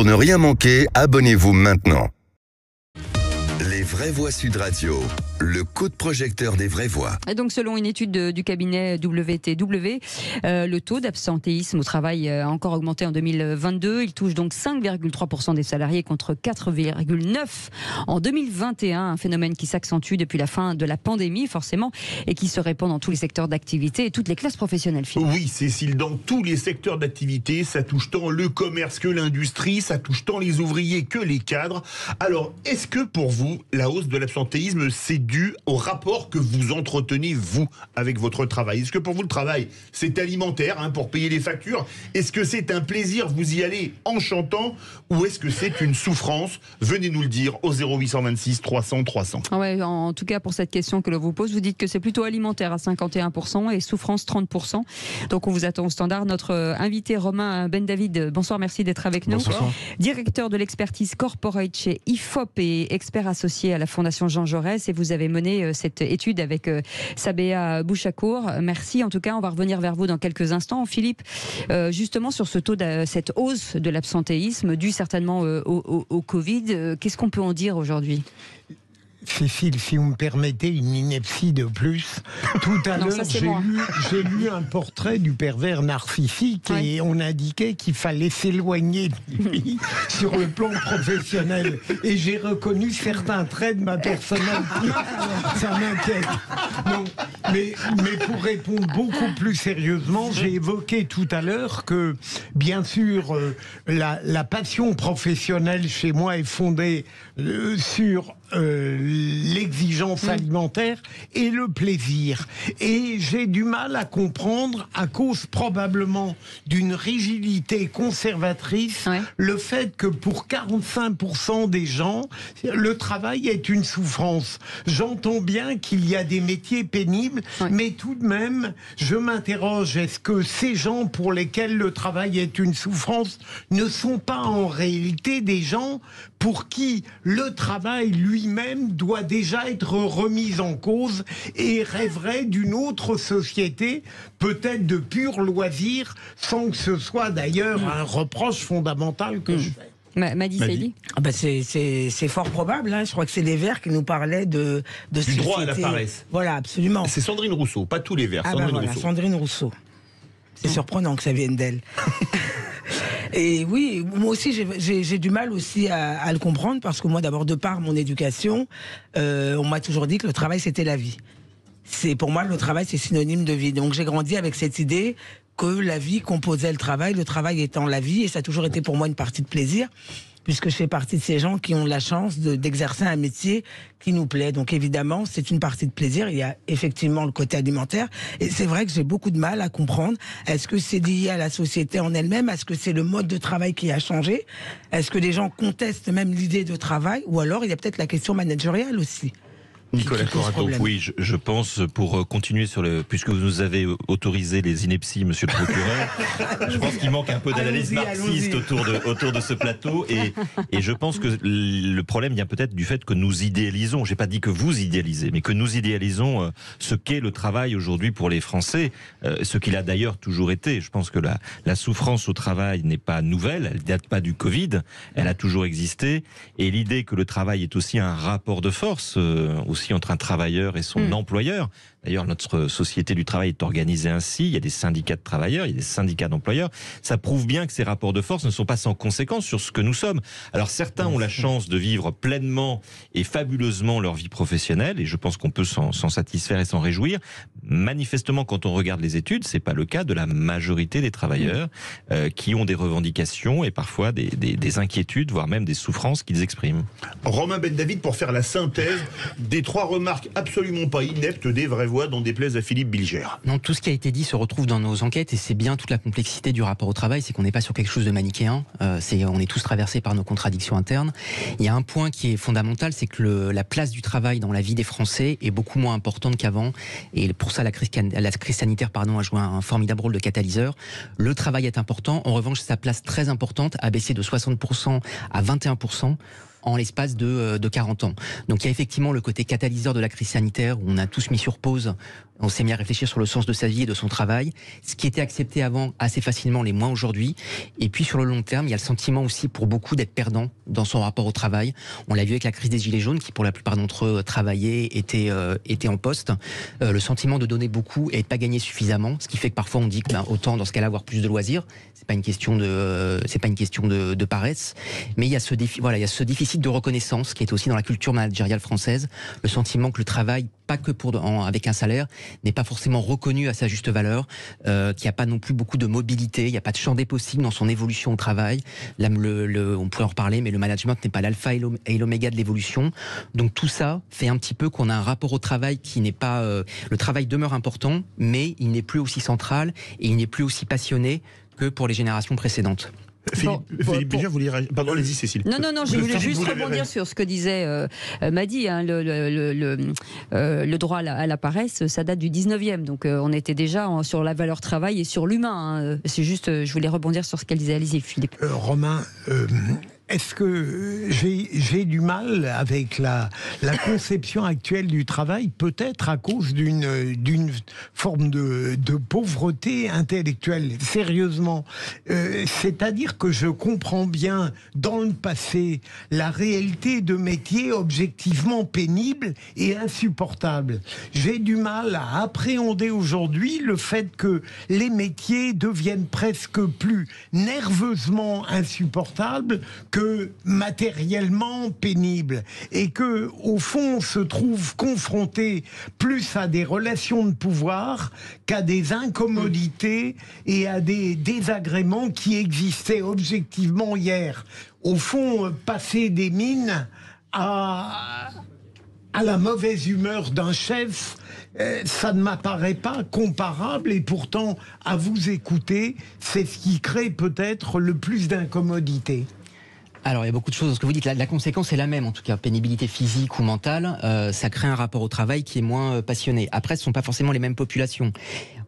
Pour ne rien manquer, abonnez-vous maintenant. Les vraies voix Sud Radio, le coup de projecteur des vraies voix. Et donc, selon une étude du cabinet WTW, le taux d'absentéisme au travail a encore augmenté en 2022. Il touche donc 5,3% des salariés contre 4,9% en 2021. Un phénomène qui s'accentue depuis la fin de la pandémie, forcément, et qui se répand dans tous les secteurs d'activité et toutes les classes professionnelles. Oui, Cécile, dans tous les secteurs d'activité, ça touche tant le commerce que l'industrie, ça touche tant les ouvriers que les cadres. Alors, est-ce que pour vous, la hausse de l'absentéisme, c'est dû au rapport que vous entretenez, vous, avec votre travail? Est-ce que pour vous, le travail, c'est alimentaire, pour payer les factures? Est-ce que c'est un plaisir, vous y allez en chantant? Ou est-ce que c'est une souffrance? Venez nous le dire au 0826 300 300. Ouais, en tout cas, pour cette question que l'on vous pose, vous dites que c'est plutôt alimentaire à 51% et souffrance 30%. Donc, on vous attend au standard. Notre invité, Romain Ben David, bonsoir, merci d'être avec nous. Bonsoir. Directeur de l'expertise corporate chez IFOP et expert associé à la Fondation Jean Jaurès, et vous avez mené cette étude avec Sabéa Bouchakour. Merci. En tout cas, on va revenir vers vous dans quelques instants. Philippe, justement sur ce taux cette hausse de l'absentéisme due certainement au Covid, qu'est-ce qu'on peut en dire aujourd'hui? Cécile, si vous me permettez une ineptie de plus, tout à l'heure j'ai lu un portrait du pervers narcissique et on indiquait qu'il fallait s'éloigner de lui sur le plan professionnel, et j'ai reconnu certains traits de ma personnalité. Ça m'inquiète. Non, mais pour répondre beaucoup plus sérieusement, j'ai évoqué tout à l'heure que bien sûr la passion professionnelle chez moi est fondée sur l'exigence alimentaire et le plaisir. Et j'ai du mal à comprendre, à cause probablement d'une rigidité conservatrice, le fait que pour 45% des gens, le travail est une souffrance. J'entends bien qu'il y a des métiers pénibles, mais tout de même, je m'interroge, est-ce que ces gens pour lesquels le travail est une souffrance ne sont pas en réalité des gens pour qui le travail lui-même doit déjà être remis en cause et rêverait d'une autre société, peut-être de pur loisir, sans que ce soit d'ailleurs un reproche fondamental que je fais. Madi Saïdi. C'est fort probable. Je crois que c'est les Verts qui nous parlaient de du société. Droit à la paresse. Voilà, absolument. C'est Sandrine Rousseau, pas tous les Verts. Sandrine Rousseau. C'est surprenant que ça vienne d'elle. Et oui, moi aussi j'ai du mal aussi à le comprendre, parce que moi d'abord, de par mon éducation, on m'a toujours dit que le travail c'était la vie. Pour moi, le travail c'est synonyme de vie. Donc j'ai grandi avec cette idée que la vie composait le travail étant la vie, et ça a toujours été pour moi une partie de plaisir, puisque je fais partie de ces gens qui ont la chance d'exercer un métier qui nous plaît. Donc évidemment, c'est une partie de plaisir. Il y a effectivement le côté alimentaire. Et c'est vrai que j'ai beaucoup de mal à comprendre. Est-ce que c'est lié à la société en elle-même? Est-ce que c'est le mode de travail qui a changé? Est-ce que les gens contestent même l'idée de travail? Ou alors il y a peut-être la question managériale aussi. Nicolas Corato. Oui, je pense, pour continuer puisque vous nous avez autorisé les inepties, monsieur le procureur, je pense qu'il manque un peu d'analyse marxiste autour de ce plateau, et je pense que le problème vient peut-être du fait que nous idéalisons, j'ai pas dit que vous idéalisez, mais que nous idéalisons ce qu'est le travail aujourd'hui pour les Français, ce qu'il a d'ailleurs toujours été. Je pense que la souffrance au travail n'est pas nouvelle, elle date pas du Covid, elle a toujours existé, et l'idée que le travail est aussi un rapport de force, aussi entre un travailleur et son employeur. D'ailleurs, notre société du travail est organisée ainsi. Il y a des syndicats de travailleurs, il y a des syndicats d'employeurs. Ça prouve bien que ces rapports de force ne sont pas sans conséquence sur ce que nous sommes. Alors certains ont la chance de vivre pleinement et fabuleusement leur vie professionnelle, et je pense qu'on peut s'en satisfaire et s'en réjouir. Manifestement, quand on regarde les études, c'est pas le cas de la majorité des travailleurs qui ont des revendications et parfois des inquiétudes, voire même des souffrances qu'ils expriment. Romain Ben David, pour faire la synthèse des trois remarques absolument pas ineptes des vraies voix dont déplaise à Philippe Bilger. Non, tout ce qui a été dit se retrouve dans nos enquêtes, et c'est bien toute la complexité du rapport au travail, c'est qu'on n'est pas sur quelque chose de manichéen, on est tous traversés par nos contradictions internes. Il y a un point qui est fondamental, c'est que la place du travail dans la vie des Français est beaucoup moins importante qu'avant, et pour ça la crise sanitaire a joué un formidable rôle de catalyseur. Le travail est important, en revanche sa place très importante a baissé de 60% à 21%. En l'espace de 40 ans. Donc il y a effectivement le côté catalyseur de la crise sanitaire où on a tous mis sur pause On s'est mis à réfléchir sur le sens de sa vie et de son travail. Ce qui était accepté avant assez facilement, l'est moins aujourd'hui. Et puis sur le long terme, il y a le sentiment aussi pour beaucoup d'être perdant dans son rapport au travail. On l'a vu avec la crise des Gilets jaunes, qui pour la plupart d'entre eux travaillaient, étaient en poste. Le sentiment de donner beaucoup et de pas gagner suffisamment, ce qui fait que parfois on dit que autant dans ce cas-là avoir plus de loisirs. C'est pas une question de paresse, mais il y a ce déficit de reconnaissance qui est aussi dans la culture managériale française. Le sentiment que le travail, pas que avec un salaire, n'est pas forcément reconnu à sa juste valeur, qu'il n'y a pas non plus beaucoup de mobilité, il n'y a pas de champ des possibles dans son évolution au travail. Là, on pourrait en reparler, mais le management n'est pas l'alpha et l'oméga de l'évolution. Donc tout ça fait un petit peu qu'on a un rapport au travail qui n'est pas... le travail demeure important, mais il n'est plus aussi central et il n'est plus aussi passionné que pour les générations précédentes. Philippe Béja, vous voulez... Pardon, allez-y, Cécile. Non, je voulais juste rebondir sur ce que disait Madi. Hein, le droit à la paresse, ça date du 19e. Donc on était déjà sur la valeur travail et sur l'humain. Hein. C'est juste, je voulais rebondir sur ce qu'elle disait. Allez-y, Philippe. Romain, est-ce que j'ai du mal avec la conception actuelle du travail, peut-être à cause d'une forme de pauvreté intellectuelle, sérieusement. C'est-à-dire que je comprends bien, dans le passé, la réalité de métiers objectivement pénibles et insupportables. J'ai du mal à appréhender aujourd'hui le fait que les métiers deviennent presque plus nerveusement insupportables que matériellement pénible, et que au fond on se trouve confronté plus à des relations de pouvoir qu'à des incommodités et à des désagréments qui existaient objectivement hier. Au fond, passer des mines à la mauvaise humeur d'un chef, ça ne m'apparaît pas comparable, et pourtant, à vous écouter, c'est ce qui crée peut-être le plus d'incommodité. Alors, il y a beaucoup de choses dans ce que vous dites. La conséquence est la même, en tout cas, pénibilité physique ou mentale. Ça crée un rapport au travail qui est moins passionné. Après, ce ne sont pas forcément les mêmes populations.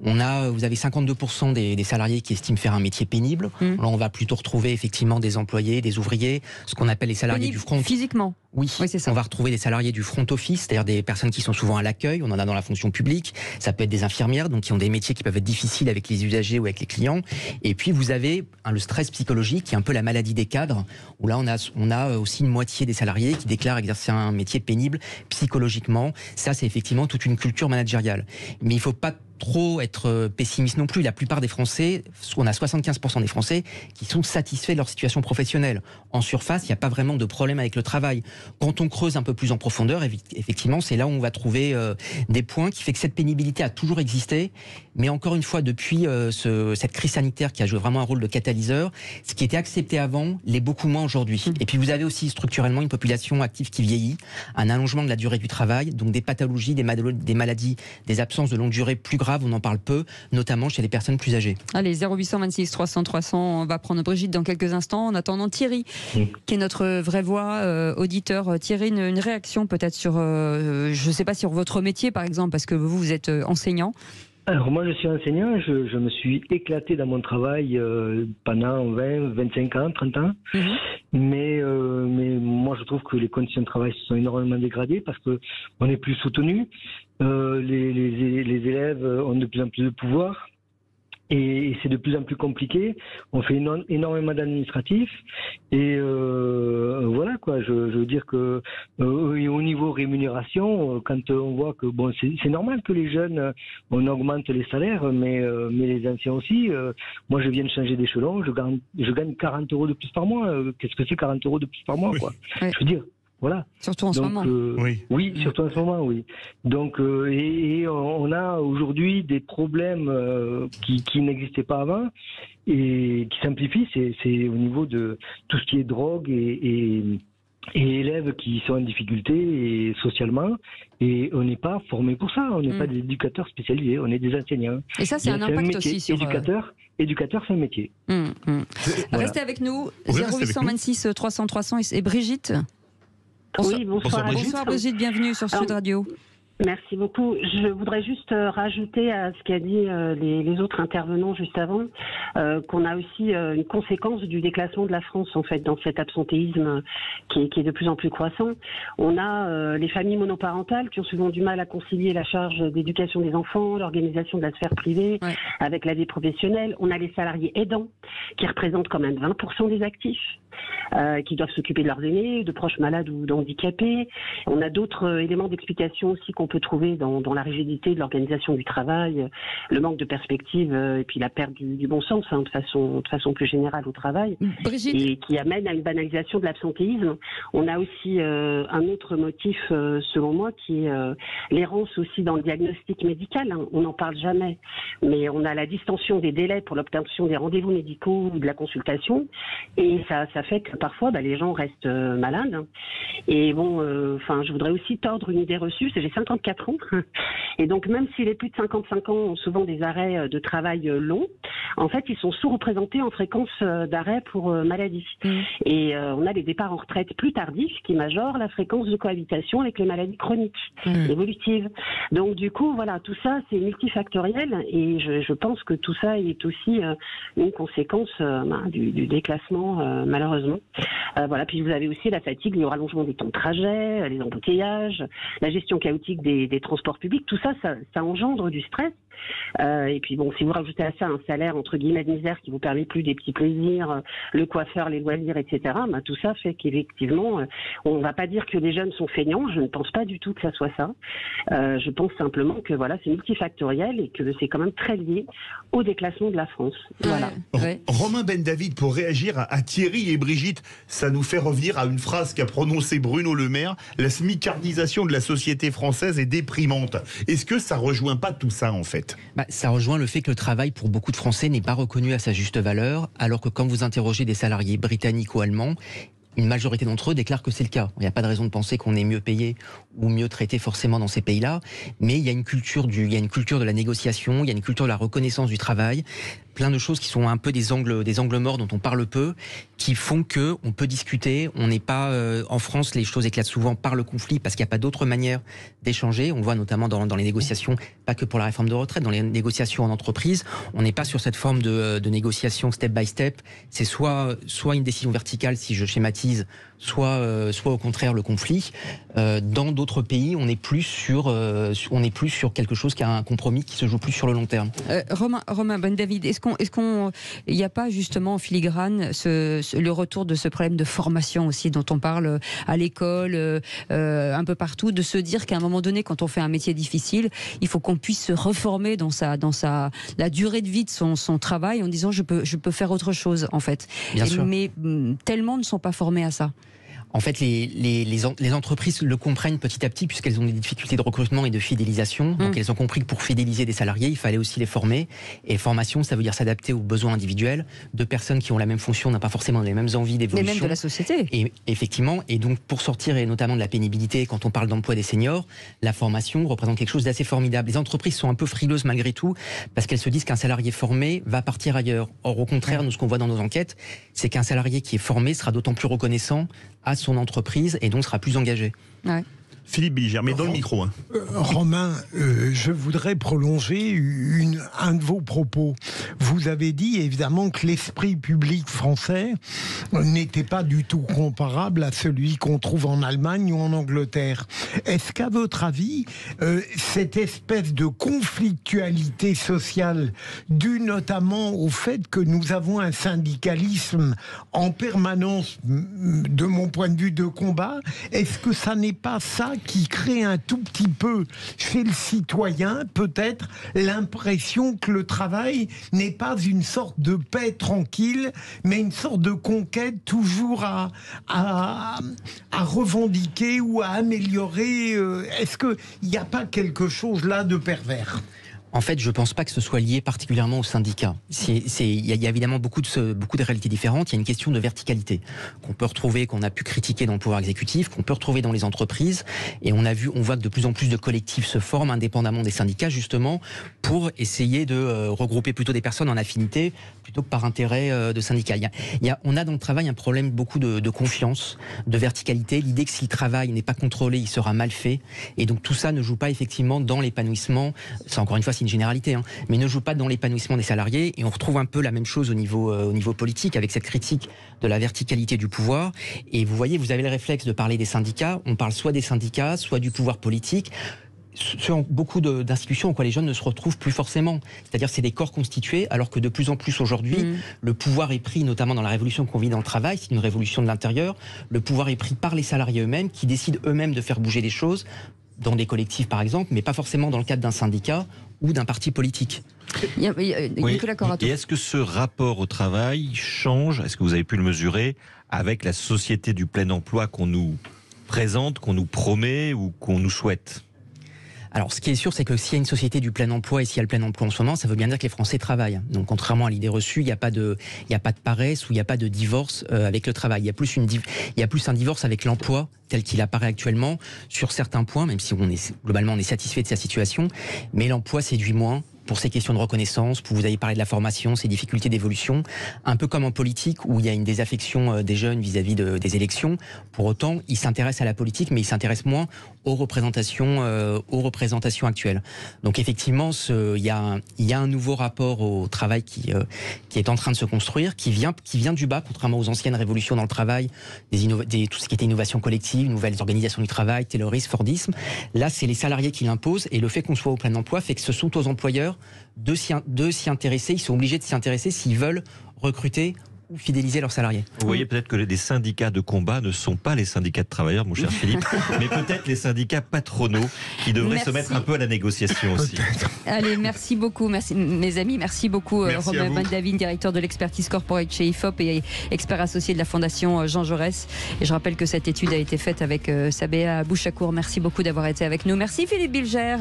Vous avez 52% des salariés qui estiment faire un métier pénible. Là, on va plutôt retrouver effectivement des employés, des ouvriers, ce qu'on appelle les salariés du front. Physiquement. Oui, c'est ça. On va retrouver des salariés du front office, c'est-à-dire des personnes qui sont souvent à l'accueil. On en a dans la fonction publique. Ça peut être des infirmières, donc qui ont des métiers qui peuvent être difficiles avec les usagers ou avec les clients. Et puis vous avez le stress psychologique, qui est un peu la maladie des cadres, où là on a aussi une moitié des salariés qui déclarent exercer un métier pénible psychologiquement. Ça, c'est effectivement toute une culture managériale. Mais il faut pas trop être pessimiste non plus. La plupart des Français, on a 75% des Français qui sont satisfaits de leur situation professionnelle. En surface, il n'y a pas vraiment de problème avec le travail. Quand on creuse un peu plus en profondeur, effectivement, c'est là où on va trouver des points qui fait que cette pénibilité a toujours existé. Mais encore une fois, depuis cette crise sanitaire qui a joué vraiment un rôle de catalyseur, ce qui était accepté avant l'est beaucoup moins aujourd'hui. Et puis vous avez aussi structurellement une population active qui vieillit, un allongement de la durée du travail, donc des pathologies, des maladies, des absences de longue durée plus graves. On en parle peu, notamment chez les personnes plus âgées. Allez, 0826 300 300, on va prendre Brigitte dans quelques instants. En attendant, Thierry, qui est notre vraie voix, auditeur. Thierry, une réaction peut-être sur, je ne sais pas, sur votre métier par exemple, parce que vous êtes enseignant. Alors moi je suis enseignant, je me suis éclaté dans mon travail pendant 20, 25 ans, 30 ans. Mais moi je trouve que les conditions de travail se sont énormément dégradées parce qu'on n'est plus soutenu. Les élèves ont de plus en plus de pouvoir. Et c'est de plus en plus compliqué. On fait énormément d'administratifs. Et voilà quoi. Je veux dire que au niveau rémunération, quand on voit que bon, c'est normal que les jeunes on augmente les salaires, mais les anciens aussi. Moi, je viens de changer d'échelon. Je gagne 40 € de plus par mois. Qu'est-ce que c'est 40 € de plus par mois, quoi? Je veux dire. Voilà. Surtout en ce moment. Oui, surtout en ce moment, oui. Donc, et on a aujourd'hui des problèmes qui n'existaient pas avant et qui s'amplifient. C'est au niveau de tout ce qui est drogue et élèves qui sont en difficulté et socialement. Et on n'est pas formé pour ça. On n'est pas des éducateurs spécialisés. On est des enseignants. Et ça, c'est un impact aussi sur... Éducateur, c'est un métier. Voilà. Restez avec nous. 0826 300 300 et Brigitte. Oui, bonsoir. Bonsoir Brigitte, bienvenue sur Sud Radio. Merci beaucoup. Je voudrais juste rajouter à ce qu'a dit les autres intervenants juste avant, qu'on a aussi une conséquence du déclassement de la France, en fait, dans cet absentéisme qui est de plus en plus croissant. On a les familles monoparentales qui ont souvent du mal à concilier la charge d'éducation des enfants, l'organisation de la sphère privée avec la vie professionnelle. On a les salariés aidants qui représentent quand même 20% des actifs, qui doivent s'occuper de leurs aînés, de proches malades ou d'handicapés. On a d'autres éléments d'explication aussi qu'on peut trouver dans la rigidité de l'organisation du travail, le manque de perspective et puis la perte du bon sens de façon plus générale au travail, Brigitte. et qui amène à une banalisation de l'absentéisme. On a aussi un autre motif, selon moi, qui est l'errance aussi dans le diagnostic médical. On n'en parle jamais, mais on a la distension des délais pour l'obtention des rendez-vous médicaux ou de la consultation, et ça fait que parfois les gens restent malades. Et bon, je voudrais aussi tordre une idée reçue, j'ai 54 ans, et donc même si les plus de 55 ans ont souvent des arrêts de travail longs, en fait ils sont sous-représentés en fréquence d'arrêt pour maladie. Et on a les départs en retraite plus tardifs qui majorent la fréquence de cohabitation avec les maladies chroniques évolutives. Donc du coup, voilà, tout ça c'est multifactoriel, et je pense que tout ça est aussi une conséquence du déclassement, malheureusement. Voilà, puis vous avez aussi la fatigue, le rallongement des temps de trajet, les embouteillages, la gestion chaotique des transports publics, tout ça, ça engendre du stress. Et puis bon, si vous rajoutez à ça un salaire entre guillemets de misère qui vous permet plus des petits plaisirs, le coiffeur, les loisirs, etc., tout ça fait qu'effectivement, on ne va pas dire que les jeunes sont feignants, je ne pense pas du tout que ça soit ça. Je pense simplement que voilà, c'est multifactoriel et que c'est quand même très lié au déclassement de la France. Voilà. Romain Ben David, pour réagir à Thierry et Brigitte, ça nous fait revenir à une phrase qu'a prononcée Bruno Le Maire: la smicardisation de la société française est déprimante. Est-ce que ça rejoint pas tout ça en fait? Ça rejoint le fait que le travail pour beaucoup de Français n'est pas reconnu à sa juste valeur, alors que quand vous interrogez des salariés britanniques ou allemands, une majorité d'entre eux déclarent que c'est le cas. Il n'y a pas de raison de penser qu'on est mieux payé ou mieux traité forcément dans ces pays-là, mais il y a une culture de la négociation, il y a une culture de la reconnaissance du travail, plein de choses qui sont un peu des angles morts dont on parle peu, qui font que on peut discuter. On n'est pas en France, les choses éclatent souvent par le conflit parce qu'il n'y a pas d'autre manière d'échanger. On voit notamment dans les négociations, pas que pour la réforme de retraite, dans les négociations en entreprise, on n'est pas sur cette forme de négociation step by step. C'est soit une décision verticale, si je schématise, soit au contraire le conflit. Dans d'autres pays, on est plus sur quelque chose qui a un compromis qui se joue plus sur le long terme. Romain Ben David, il n'y a pas justement en filigrane le retour de ce problème de formation aussi dont on parle à l'école, un peu partout, de se dire qu'à un moment donné, quand on fait un métier difficile, il faut qu'on puisse se reformer dans la durée de vie de son travail en disant je peux faire autre chose en fait. Bien sûr. Mais tellement ne sont pas formés à ça. En fait, les entreprises le comprennent petit à petit puisqu'elles ont des difficultés de recrutement et de fidélisation. Donc, elles ont compris que pour fidéliser des salariés, il fallait aussi les former. Et formation, ça veut dire s'adapter aux besoins individuels. Deux personnes qui ont la même fonction n'ont pas forcément les mêmes envies d'évolution. Mais même de la société. Et effectivement, et donc pour sortir et notamment de la pénibilité, quand on parle d'emploi des seniors, la formation représente quelque chose d'assez formidable. Les entreprises sont un peu frileuses malgré tout parce qu'elles se disent qu'un salarié formé va partir ailleurs. Or, au contraire, nous, ce qu'on voit dans nos enquêtes, c'est qu'un salarié qui est formé sera d'autant plus reconnaissant à son entreprise et donc sera plus engagé. Ouais. Philippe Bilger, mais dans le micro. Romain, je voudrais prolonger un de vos propos. Vous avez dit évidemment que l'esprit public français n'était pas du tout comparable à celui qu'on trouve en Allemagne ou en Angleterre. Est-ce qu'à votre avis, cette espèce de conflictualité sociale due notamment au fait que nous avons un syndicalisme en permanence, de mon point de vue, de combat, est-ce que ça n'est pas ça qui crée un tout petit peu chez le citoyen peut-être l'impression que le travail n'est pas une sorte de paix tranquille, mais une sorte de conquête toujours à revendiquer ou à améliorer. Est-ce qu'il n'y a pas quelque chose là de pervers ? En fait, je ne pense pas que ce soit lié particulièrement aux syndicats. Il y a évidemment beaucoup de réalités différentes. Il y a une question de verticalité qu'on peut retrouver, qu'on a pu critiquer dans le pouvoir exécutif, qu'on peut retrouver dans les entreprises. Et on voit que de plus en plus de collectifs se forment indépendamment des syndicats, justement, pour essayer de regrouper plutôt des personnes en affinité, plutôt que par intérêt de syndicats. On a dans le travail un problème beaucoup de confiance, de verticalité. L'idée que si le travail n'est pas contrôlé, il sera mal fait. Et donc tout ça ne joue pas effectivement dans l'épanouissement. C'est encore une fois, une généralité, mais ne joue pas dans l'épanouissement des salariés. Et on retrouve un peu la même chose au niveau politique, avec cette critique de la verticalité du pouvoir. Et vous voyez, vous avez le réflexe de parler des syndicats. On parle soit des syndicats, soit du pouvoir politique. Sur beaucoup d'institutions en quoi les jeunes ne se retrouvent plus forcément. C'est-à-dire c'est des corps constitués, alors que de plus en plus aujourd'hui, le pouvoir est pris, notamment dans la révolution qu'on vit dans le travail, c'est une révolution de l'intérieur, le pouvoir est pris par les salariés eux-mêmes, qui décident eux-mêmes de faire bouger les choses, dans des collectifs par exemple, mais pas forcément dans le cadre d'un syndicat ou d'un parti politique. Nicolas Corato. Et est-ce que ce rapport au travail change, est-ce que vous avez pu le mesurer, avec la société du plein emploi qu'on nous présente, qu'on nous promet ou qu'on nous souhaite ? Alors, ce qui est sûr, c'est que s'il y a une société du plein emploi et s'il y a le plein emploi en ce moment, ça veut bien dire que les Français travaillent. Donc, contrairement à l'idée reçue, il n'y a pas de paresse ou il n'y a pas de divorce avec le travail. Il y a plus un divorce avec l'emploi tel qu'il apparaît actuellement sur certains points, même si globalement on est satisfait de sa situation, mais l'emploi séduit moins pour ces questions de reconnaissance, vous avez parlé de la formation, ces difficultés d'évolution, un peu comme en politique où il y a une désaffection des jeunes vis-à-vis des élections. Pour autant, ils s'intéressent à la politique, mais ils s'intéressent moins aux représentations actuelles. Donc effectivement, il y a un nouveau rapport au travail qui est en train de se construire, qui vient du bas, contrairement aux anciennes révolutions dans le travail, tout ce qui était innovation collective, nouvelles organisations du travail, taylorisme, fordisme. Là, c'est les salariés qui l'imposent, et le fait qu'on soit au plein emploi fait que ce sont aux employeurs de s'y intéresser. Ils sont obligés de s'y intéresser s'ils veulent recruter ou fidéliser leurs salariés. Vous voyez peut-être que les syndicats de combat ne sont pas les syndicats de travailleurs, mon cher Philippe, mais peut-être les syndicats patronaux qui devraient se mettre un peu à la négociation aussi. Allez, merci beaucoup, merci, mes amis, merci beaucoup Romain Van Davin, directeur de l'expertise corporate chez IFOP et expert associé de la Fondation Jean Jaurès. Et je rappelle que cette étude a été faite avec Sabéa Bouchakour. Merci beaucoup d'avoir été avec nous. Merci Philippe Bilger.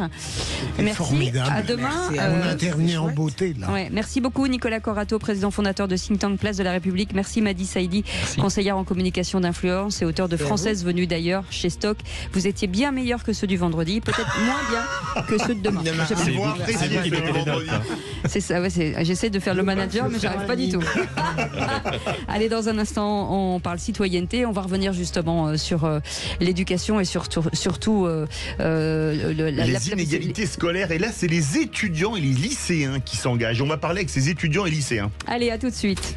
Merci. Formidable. À demain. On a terminé en beauté là. Ouais, merci beaucoup Nicolas Corato, président fondateur de Think Tank Place de la République. Merci Madi Saïdi, conseillère en communication d'influence et auteur de Française venue d'ailleurs chez Stock. Vous étiez bien meilleur que ceux du vendredi, peut-être moins bien que ceux de demain. C'est ça, ouais, j'essaie de faire le manager, mais j'arrive pas du tout. Allez, dans un instant, on parle citoyenneté. On va revenir justement sur l'éducation et surtout les inégalités scolaires. Et là, c'est les étudiants et les lycéens qui s'engagent. On va parler avec ces étudiants et lycéens. Allez, à tout de suite.